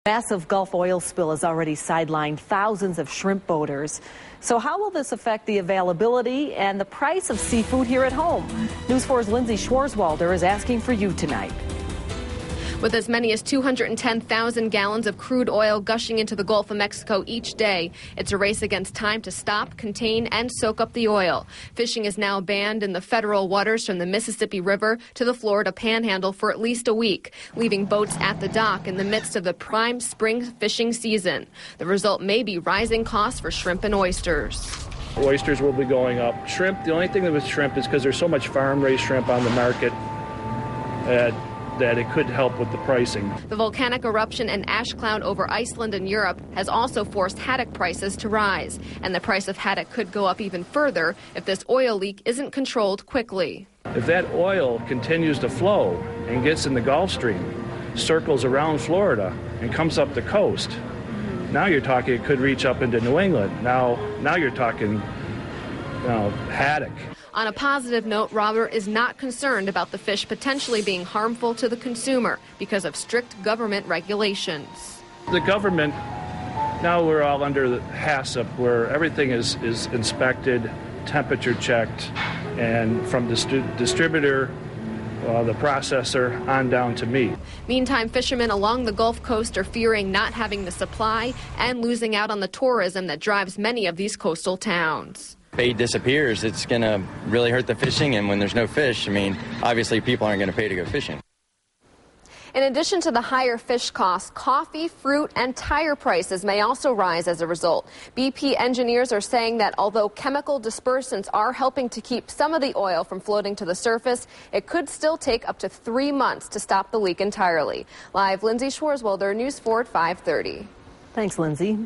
Massive Gulf oil spill has already sidelined thousands of shrimp boaters. So how will this affect the availability and the price of seafood here at home? News 4's Lindsay Schwarzwalder is asking for you tonight. With as many as 210,000 gallons of crude oil gushing into the Gulf of Mexico each day, it's a race against time to stop, contain, and soak up the oil. Fishing is now banned in the federal waters from the Mississippi River to the Florida Panhandle for at least a week, leaving boats at the dock in the midst of the prime spring fishing season. The result may be rising costs for shrimp and oysters. Oysters will be going up. Shrimp, the only thing with shrimp is because there's so much farm-raised shrimp on the market that it could help with the pricing. The volcanic eruption and ash cloud over Iceland and Europe has also forced haddock prices to rise, and the price of haddock could go up even further if this oil leak isn't controlled quickly. If that oil continues to flow and gets in the Gulf Stream, circles around Florida, and comes up the coast, now you're talking it could reach up into New England. Now you're talking, haddock. On a positive note, Robert is not concerned about the fish potentially being harmful to the consumer because of strict government regulations. The government, now we're all under the HACCP, where everything is inspected, temperature checked, and from the distributor, the processor, on down to me. Meantime, fishermen along the Gulf Coast are fearing not having the supply and losing out on the tourism that drives many of these coastal towns. Bait disappears, it's going to really hurt the fishing, and when there's no fish, obviously people aren't going to pay to go fishing. In addition to the higher fish costs, coffee, fruit, and tire prices may also rise as a result. BP engineers are saying that although chemical dispersants are helping to keep some of the oil from floating to the surface, it could still take up to 3 months to stop the leak entirely. Live, Lindsay Schwarzwalder, News 4 at 5:30. Thanks, Lindsay.